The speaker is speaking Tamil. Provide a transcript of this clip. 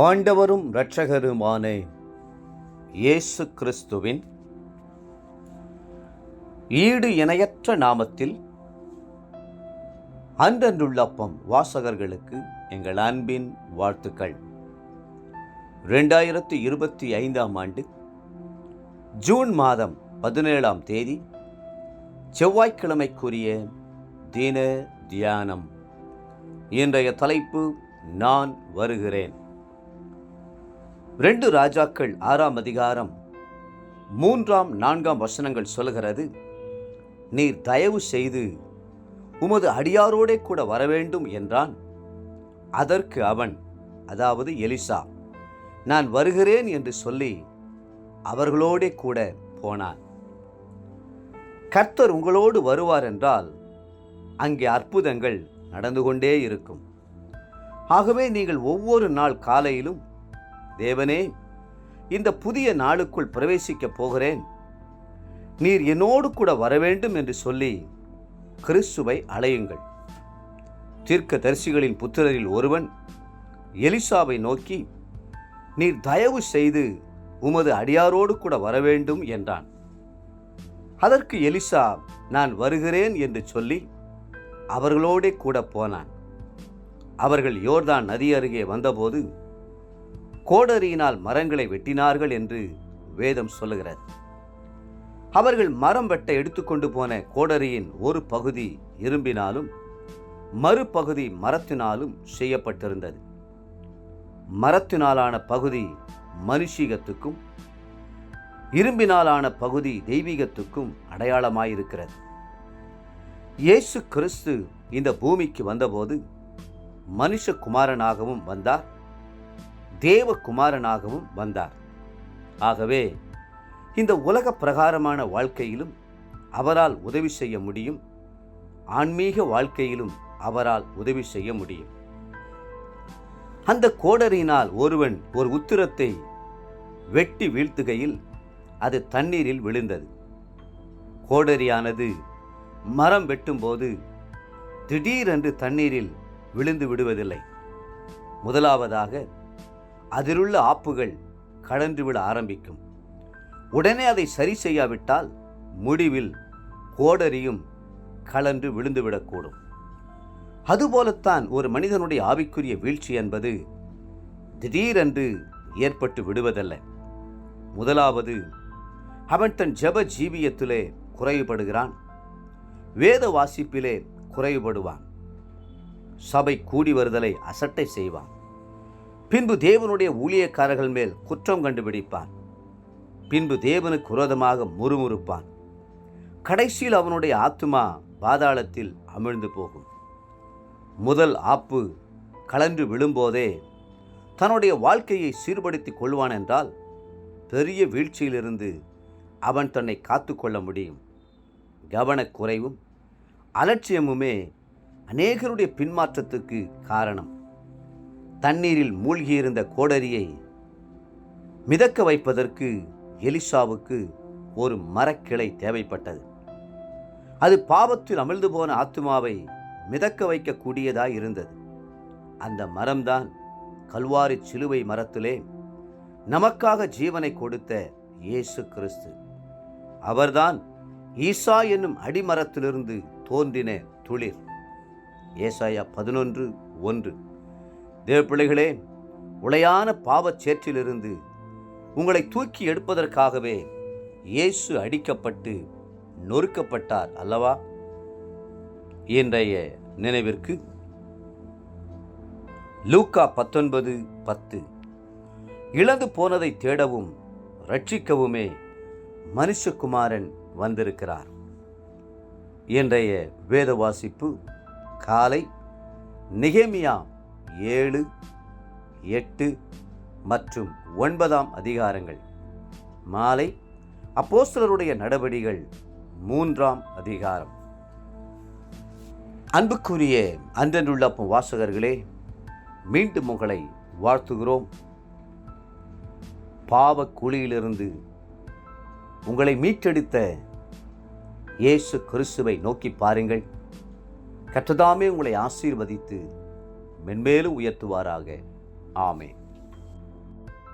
ஆண்டவரும் இரட்சகருமான இயேசு கிறிஸ்துவின் ஈடு இணையற்ற நாமத்தில் அன்றன்றுள்ளப்பம் வாசகர்களுக்கு எங்கள் அன்பின் வாழ்த்துக்கள். 2025 ஆண்டு ஜூன் மாதம் 17ஆம் தேதி செவ்வாய்க்கிழமைக்குரிய தின தியானம். இன்றைய தலைப்பு நான் வருகிறேன். 2 ராஜாக்கள் 6ஆம் அதிகாரம் 3ஆம் 4ஆம் வசனங்கள் சொல்கிறது, நீர் தயவு செய்து உமது அடியாரோடே கூட வரவேண்டும் என்றான். அதற்கு அவன், அதாவது எலிசா, நான் வருகிறேன் என்று சொல்லி அவர்களோடே கூட போனான். கர்த்தர் உங்களோடு வருவார் என்றால் அங்கே அற்புதங்கள் நடந்து கொண்டே இருக்கும். ஆகவே நீங்கள் ஒவ்வொரு நாள் காலையிலும், தேவனே, இந்த புதிய நாளுக்குள் பிரவேசிக்கப் போகிறேன், நீர் என்னோடு கூட வரவேண்டும் என்று சொல்லி கிறிஸ்துவை அழையுங்கள். தீர்க்கதரிசிகளின் புத்திரரில் ஒருவன் எலிசாவை நோக்கி, நீர் தயவு செய்து உமது அடியாரோடு கூட வரவேண்டும் என்றான். அதற்கு எலிசா, நான் வருகிறேன் என்று சொல்லி அவர்களோடே கூட போனான். அவர்கள் யோர்தான் நதி அருகே வந்தபோது கோடரியினால் மரங்களை வெட்டினார்கள் என்று வேதம் சொல்லுகிறது. அவர்கள் மரம் வெட்ட எடுத்துக்கொண்டு போன கோடரியின் ஒரு பகுதி இரும்பினாலும் மறுபகுதி மரத்தினாலும் செய்யப்பட்டிருந்தது. மரத்தினாலான பகுதி மனுஷீகத்துக்கும் இரும்பினாலான பகுதி தெய்வீகத்துக்கும் அடையாளமாயிருக்கிறது. இயேசு கிறிஸ்து இந்த பூமிக்கு வந்தபோது மனுஷகுமாரனாகவும் வந்தார், தேவகுமாரனாகவும் வந்தார். ஆகவே இந்த உலக பிரகாரமான வாழ்க்கையிலும் அவரால் உதவி செய்ய முடியும், ஆன்மீக வாழ்க்கையிலும் அவரால் உதவி செய்ய முடியும். அந்த கோடரியினால் ஒருவன் ஒரு உத்திரத்தை வெட்டி வீழ்த்துகையில் அது தண்ணீரில் விழுந்தது. கோடரியானது மரம் வெட்டும்போது திடீரென்று தண்ணீரில் விழுந்து விடுவதில்லை. முதலாவதாக அதிலுள்ள ஆப்புகள் கழன்று விட ஆரம்பிக்கும். உடனே அதை சரி செய்யாவிட்டால் முடிவில் கோடரியும் கழன்று விழுந்துவிடக்கூடும். அதுபோலத்தான் ஒரு மனிதனுடைய ஆவிக்குரிய வீழ்ச்சி என்பது திடீரென்று ஏற்பட்டு விடுவதல்ல. முதலாவது, அவன் தன் ஜெப ஜீவியத்திலே குறைவுபடுகிறான், வேத வாசிப்பிலே குறைவுபடுவான், சபை கூடி வருதலை அசட்டை செய்வான், பின்பு தேவனுடைய ஊழியக்காரர்கள் மேல் குற்றம் கண்டுபிடிப்பான், பின்பு தேவனுக்கு விரோதமாக முறுமுறுப்பான். கடைசியில் அவனுடைய ஆத்துமா பாதாளத்தில் அமிழ்ந்து போகும். முதல் ஆப்பு கலன்று விழும்போதே தன்னுடைய வாழ்க்கையை சீர்படுத்திக் கொள்வான் என்றால் பெரிய வீழ்ச்சியிலிருந்து அவன் தன்னை காத்து கொள்ள முடியும். கவனக்குறைவும் அலட்சியமுமே அநேகருடைய பின்மாற்றத்துக்கு காரணம். தண்ணீரில் மூழ்கியிருந்த கோடரியை மிதக்க வைப்பதற்கு எலிசாவுக்கு ஒரு மரக்கிளை தேவைப்பட்டது. அது பாவத்தில் அமிழ்ந்து போன ஆத்துமாவை மிதக்க வைக்கக்கூடியதாய் இருந்தது. அந்த மரம்தான் கல்வாரி சிலுவை மரத்திலே நமக்காக ஜீவனை கொடுத்த இயேசு கிறிஸ்து. அவர்தான் ஈசா என்னும் அடிமரத்திலிருந்து தோன்றின துளிர். ஏசாயா 11:1. தேவப்பிள்ளைகளே, உளையான பாவச் சேற்றிலிருந்து உங்களை தூக்கி எடுப்பதற்காகவே இயேசு அடிக்கப்பட்டு நொறுக்கப்பட்டார் அல்லவா? இன்றைய நினைவிற்கு லூக்கா 19:10. இழந்து போனதை தேடவும் ரட்சிக்கவுமே மனுஷகுமாரன் வந்திருக்கிறார். இன்றைய வேத வாசிப்பு காலை நெகேமியா 7, 8 மற்றும் 9ஆம் அதிகாரங்கள். மாலை அப்போஸ்தலருடைய நடபடிகள் 3ஆம் அதிகாரம். அன்புக்குரிய அன்றன்றுள்ளப்பம் வாசகர்களே, மீண்டும் உங்களை வாழ்த்துகிறோம். பாவ குழியிலிருந்து உங்களை மீட்டெடுத்த இயேசு கிறிஸ்துவை நோக்கி பாருங்கள். கர்த்தர் தாமே உங்களை ஆசீர்வதித்து மென்மேலும் உயர்த்துவாராக. ஆமென்.